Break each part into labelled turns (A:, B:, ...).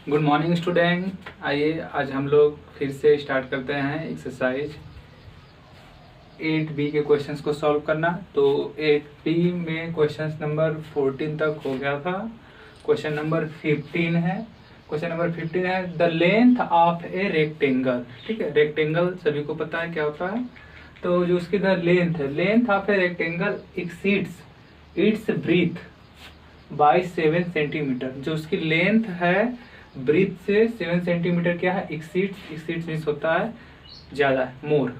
A: Good morning student. आइए आज हम लोग फिर से स्टार्ट करते हैं एक्सरसाइज 8B के क्वेश्चंस को सॉल्व करना। तो 8B में क्वेश्चंस नंबर 14 तक हो गया था। क्वेश्चन नंबर 15 है the length of a rectangle. ठीक है, रेक्टेंगल सभी को पता है क्या होता है। तो जो उसकी द लेंथ है, length of a rectangle exceeds its breadth by 7 centimetre. जो उसकी लेंथ है ब्रीथ से 7 सेंटीमीटर क्या है, एक्सीड्स मीन्स होता है ज्यादा, more.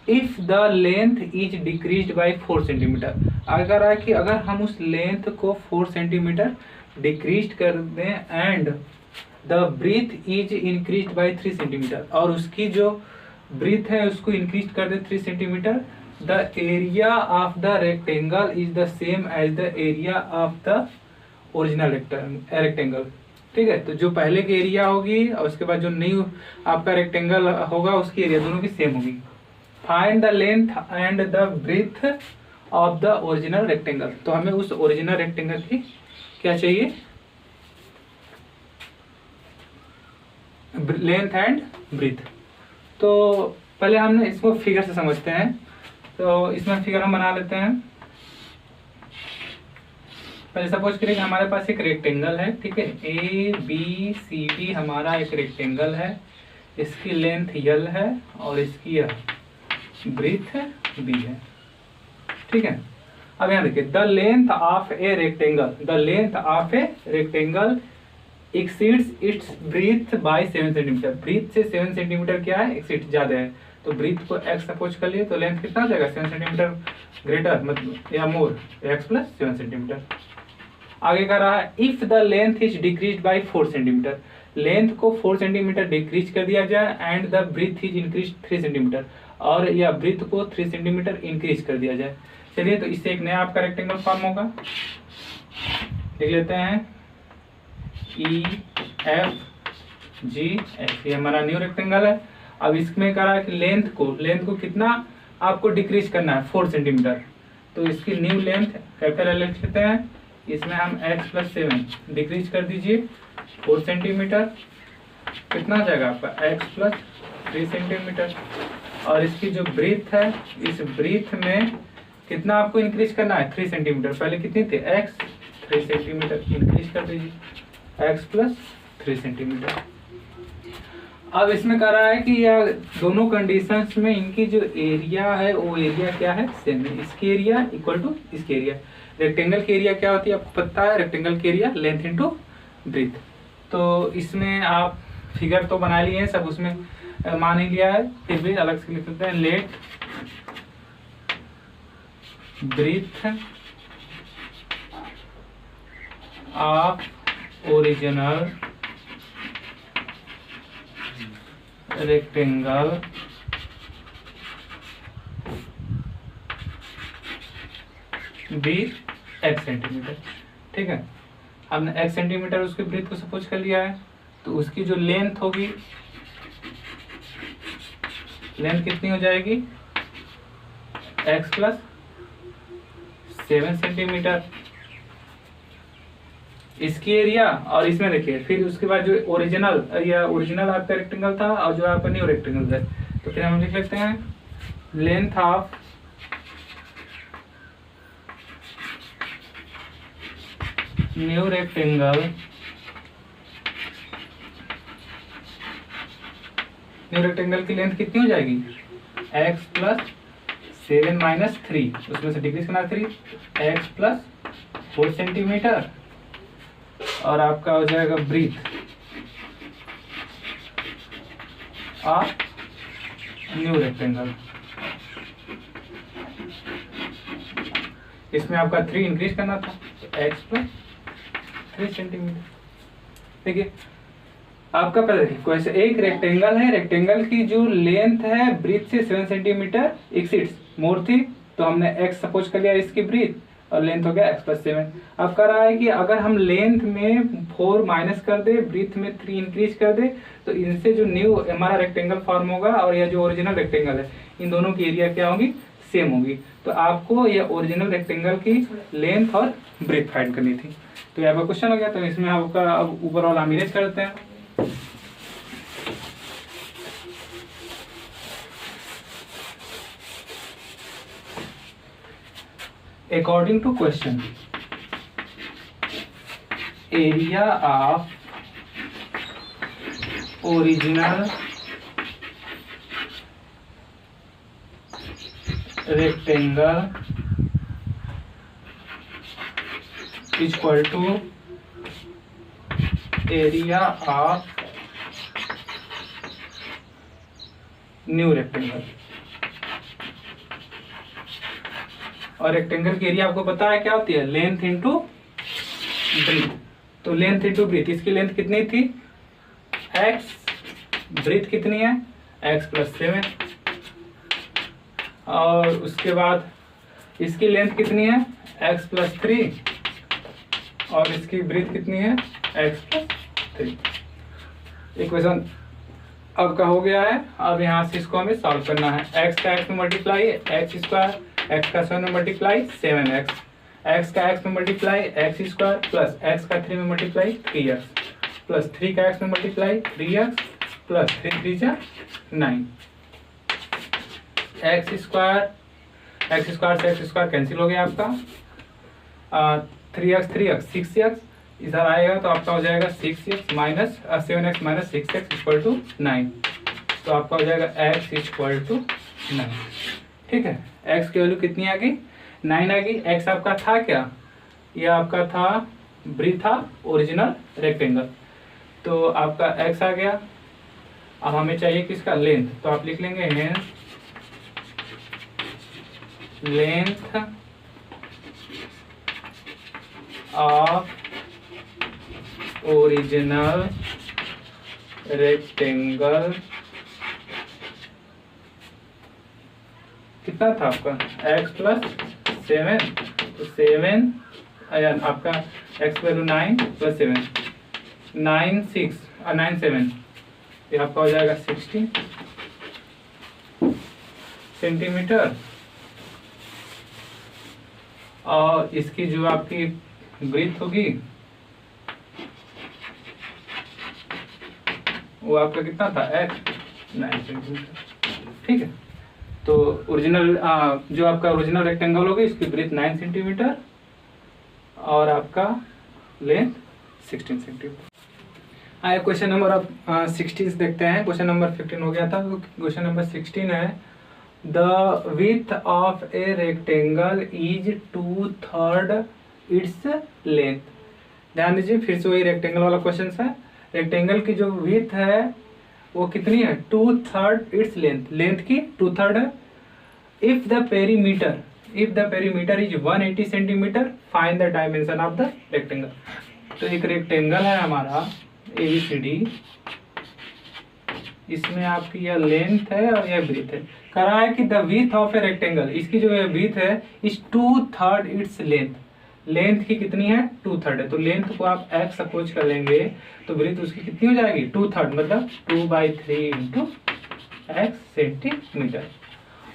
A: If the length is decreased by 4 centimetre, अगर है कि अगर हम उस लेंथ को 4 सेंटीमीटर डिक्रीज कर दें and the breadth is increase by 3 centimetre, और उसकी जो ब्रीथ है उसको इंक्रीज कर दे 3 centimetre, the area of the rectangle is the same as the area of the original rectangle. ठीक है, तो जो पहले की एरिया होगी और उसके बाद जो न्यू आपका रेक्टेंगल होगा उसकी एरिया दोनों की सेम होगी। Find the length and the breadth of the original rectangle. तो हमें उस ओरिजिनल रेक्टेंगल की क्या चाहिए, लेंथ एंड ब्रीथ। तो पहले हम इसको फिगर से समझते हैं। तो इसमें फिगर हम बना लेते हैं। पहले सपोज करें कि हमारे पास एक रेक्टेंगल है। ठीक है, ABCD हमारा एक रेक्टेंगल है, इसकी लेंथ L है और इसकी ब्रीथ B है। ठीक है, अब यहाँ देखिए the length of a rectangle exceeds its breadth by 7 centimetre. Breadth से 7 सेंटीमीटर क्या है, एक्सीड ज्यादा है। तो ब्रीथ को x सपोज कर लिए तो लेंथ कितना हो जाएगा, 7 सेंटीमीटर ग्रेटर मतलब या मोर, x प्लस 7 सेंटीमीटर। आगे कर रहा है if the length is decrease by 4 centimetre, length को 4 सेंटीमीटर डिक्रीज कर दिया जाए and the breadth is increase 3 centimetre, और या ब्रीथ को 3 सेंटीमीटर इंक्रीज कर दिया जाए। चलिए, तो इससे एक नया आपका रेक्टेंगल फॉर्म होगा। लिख लेते हैं EFGH, ये हमारा न्यू रेक्टेंगल है। अब इसमें कह रहा है कि लेंथ को कितना आपको डिक्रीज करना है, 4 सेंटीमीटर। तो इसकी न्यू लेंथ कैपिटल लिख लेते हैं, इसमें हम x प्लस 7 डिक्रीज कर दीजिए 4 सेंटीमीटर, कितना हो जाएगा आपका x प्लस 3 सेंटीमीटर। और इसकी जो ब्रीथ है, इस ब्रीथ में कितना आपको इंक्रीज करना है, 3 सेंटीमीटर। पहले कितनी थी, x 3 सेंटीमीटर इंक्रीज कर दीजिए x प्लस 3 सेंटीमीटर। अब इसमें कह रहा है कि यह दोनों कंडीशंस में इनकी जो एरिया है वो एरिया क्या है, सेम है। इसकी एरिया इक्वल टू इसकी एरिया। रेक्टेंगल की एरिया क्या होती है आपको पता है, रेक्टेंगल की एरिया लेंथ इनटू ब्रीथ। तो इसमें आप फिगर तो बना लिए हैं सब, उसमें मान ही लिया है, फिर भी अलग से लिख सकते हैं। Let breadth of original rectangle be x centimetre. ठीक है, हमने x सेंटीमीटर उसकी ब्रीथ को सपोज कर लिया है। तो उसकी जो लेंथ होगी, लेंथ कितनी हो जाएगी, x प्लस 7 सेंटीमीटर इसकी एरिया। और इसमें देखिए फिर उसके बाद जो ओरिजिनल आपका रेक्टेंगल था और जो आपका न्यू रेक्टेंगल है, तो फिर हम लिख लेते हैं लेंथ ऑफ न्यू रेक्टेंगल की लेंथ कितनी हो जाएगी, x प्लस 7 माइनस 3, उसमें से डिक्रीज करना 3, x प्लस 4 सेंटीमीटर, और आपका हो जाएगा ब्रीथ ऑफ न्यू रेक्टेंगल। इसमें आपका 3 इंक्रीज करना था, x प्लस 3 सेंटीमीटर। देखिए आपका पहले देखिए क्वेश्चन, एक रेक्टेंगल है, रेक्टेंगल की जो लेंथ है ब्रीथ से 7 सेंटीमीटर एक्सीड्स मोर थी, तो हमने x सपोज कर लिया इसकी ब्रीथ, और लेंथ हो गया x प्लस 7। अब कह रहा है कि अगर हम लेंथ में 4 माइनस कर दे, ब्रीथ में 3 इंक्रीज कर दे, तो इनसे जो न्यू हमारा रेक्टेंगल फॉर्म होगा और यह जो ओरिजिनल रेक्टेंगल है, इन दोनों की एरिया क्या होगी, सेम होगी। तो आपको यह ओरिजिनल रेक्टेंगल की लेंथ और ब्रीथ फाइंड करनी थी। तो ये आपका क्वेश्चन हो गया। तो इसमें आपका अब ओवरऑल हम इरेज करते हैं। According to question, area of original rectangle is equal to area of new rectangle। और रेक्टेंगल की एरिया आपको पता है क्या होती है, लेंथ इंटू ब्रीथ। तो लेंथ इंटू ब्रीथ, इसकी लेंथ कितनी थी x, ब्रीथ कितनी है x प्लस 7, और उसके बाद इसकी लेंथ कितनी है x प्लस 3, और इसकी ब्रीथ कितनी है x प्लस 3। इक्वेशन अब का हो गया है। अब यहाँ से इसको हमें सॉल्व करना है। x का x में मल्टीप्लाई x स्क्वायर, x का 7 में मल्टीप्लाई 7x, x का x में multiply x square plus x का 3 में मल्टीप्लाई 3x प्लस 3 का x में मल्टीप्लाई 3x प्लस 3 3 जा 9। x स्क्वायर से x स्क्वायर कैंसिल हो गया आपका, 3x 6x इधर आएगा तो आपका हो जाएगा 6x minus 7x minus 6x equal to 9। तो आपका हो जाएगा x इक्वल टू 9। ठीक है, x की वैल्यू कितनी आ गई 9 आ गई। x आपका था क्या, ये आपका था ब्रीथ था ओरिजिनल रेक्टेंगल, तो आपका x आ गया। अब हमें चाहिए किसका लेंथ, तो आप लिख लेंगे लेंथ ऑफ ओरिजिनल रेक्टेंगल कितना था आपका x प्लस 7, तो 7 आपका x वैल्यू 9 प्लस 7 9 6 और 9 7 ये आपका हो जाएगा 16 सेंटीमीटर। और इसकी जो आपकी ब्रीथ होगी वो आपका कितना था x 9 सेंटीमीटर। ठीक है, तो ओरिजिनल जो आपका ओरिजिनल रेक्टेंगल होगी इसकी ब्रीथ 9 सेंटीमीटर और आपका लेंथ 16 सेंटीमीटर। आया क्वेश्चन नंबर अब 16 देखते हैं। क्वेश्चन नंबर 15 हो गया था, तो क्वेश्चन नंबर 16 है the width of a rectangle is 2/3 its length. ध्यान दीजिए, फिर से वही रेक्टेंगल वाला क्वेश्चन है। रेक्टेंगल की जो विड्थ है वो कितनी है 2/3 इट्स लेंथ, लेंथ की 2/3 है। If the perimeter is 180 centimetre find the dimension of the rectangle. तो एक रेक्टेंगल है हमारा ABCD, इसमें आपकी यह लेंथ है और यह ब्रीथ है। करा है कि the width of a rectangle, इसकी जो ब्रीथ है इज 2/3 इट्स लेंथ, लेंथ की कितनी है 2/3 है। तो लेंथ को आप x सपोज कर लेंगे तो ब्रीथ उसकी कितनी हो जाएगी 2/3 मतलब 2/3 इंटू x सेंटीमीटर।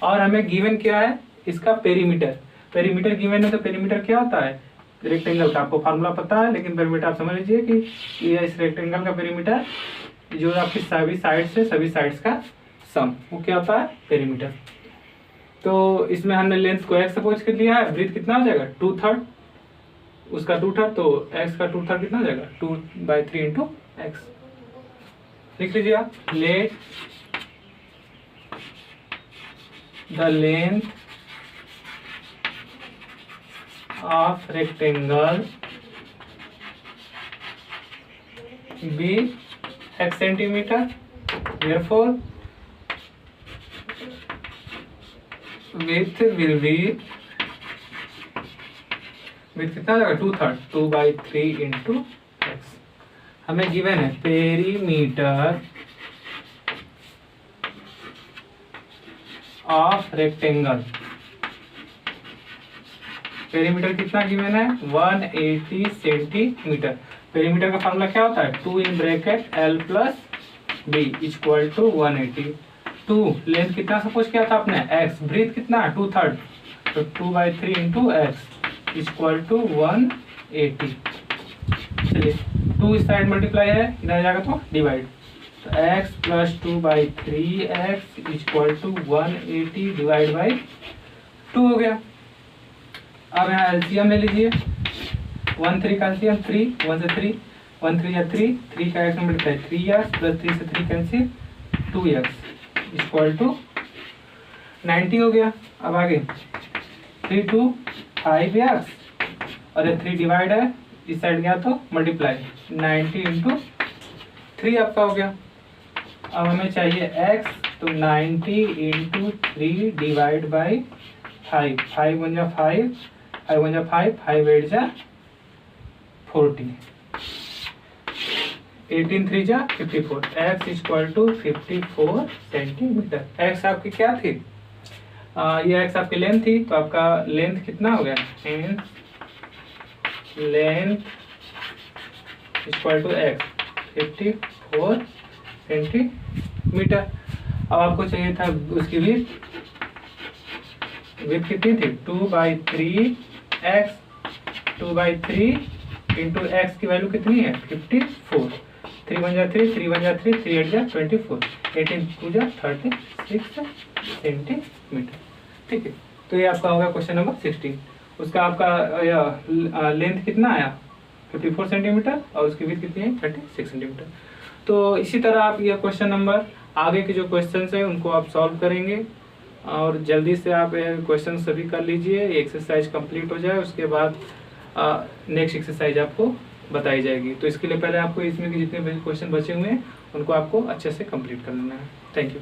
A: और हमें गिवन क्या है इसका पेरीमीटर, पेरीमीटर गिवन है। तो पेरीमीटर क्या होता है रेक्टेंगल का, आपको फार्मूला पता है, लेकिन पेरीमीटर आप समझ लीजिए कि ये इस रेक्टेंगल का पेरीमीटर जो आपकी सभी साइड्स का सम, वो क्या होता है पेरीमीटर। तो इसमें हमने लेंथ को x सपोज कर लिया है, ब्रीथ कितना हो जाएगा 2/3, उसका 2/3, तो x का 2/3 कितना हो जाएगा 2/3 इंटू x। लिख लीजिए आप, let the length of rectangle be x centimetre, therefore width will be width कितना होगा 2/3 2/3 इंटू x। हमें गिवन है पेरीमीटर ऑफ रेक्टेंगल, पेरीमीटर कितना गिवन है 180 सेंटीमीटर। पेरीमीटर का फॉर्मूला क्या होता है 2 in bracket l plus b equal to 180। 2 length कितना सपोज किया था आपने x, ब्रीथ कितना 2/3 तो 2/3 इंटू x इक्वल टू 180। चलिए 2 इस साइड मल्टीप्लाई है, इधर आ जाएगा तो डिवाइड। तो x plus 2/3x equal to 180 divide by 2 हो गया। अब यहाँ एलसीएम ले लीजिए, 1 3 का एलसीएम 3, 1 से 3, 1 3 या 3, 3 का x में मल्टीप्लाई 3x प्लस 3 से 3 कैंसिल 2x इक्वल टू 90 हो गया। अब आगे 3 2 5x और ये 3 डिवाइड है, इस साइड गया तो मल्टीप्लाई 90 इंटू 3 आपका हो गया। अब हमें चाहिए x, तो 90 इंटू 3 डिवाइड बाई 5, 5 1 जा 5, 5 1 जा 5, 5 8 जा 40, 18 3 जा 54, x equal to 54 centimetre. x आपकी क्या थी? ये x आपकी लेंथ थी, तो आपका लेंथ कितना हो गया? Length equal to x 54 centimetre. अब आपको चाहिए था उसकी विड्थ कितनी थी? 2/3x, 2/3 इंटू एक्स की वैल्यू कितनी है? 54, 3 1 जा 3, 3 1 जा 3, 3 8 जा 24, 18 2 जा 36 सेंटीमीटर। ठीक है, तो ये आपका होगा क्वेश्चन नंबर 16। उसका आपका लेंथ कितना आया? 54 सेंटीमीटर और उसकी विड्थ कितनी है? 36 सेंटीमीटर। तो इसी तरह आप ये क्वेश्चन नंबर आगे के जो क्वेश्चंस हैं उनको आप सॉल्व करेंगे और जल्दी से आप क्वेश्चन सभी कर लीजिए, एक्सरसाइज कंप्लीट हो जाए, उसके बाद नेक्स्ट एक्सरसाइज आपको बताई जाएगी। तो इसके लिए पहले आपको इसमें के जितने भी क्वेश्चन बचे हुए हैं उनको आपको अच्छे से कंप्लीट कर लेना है। Thank you.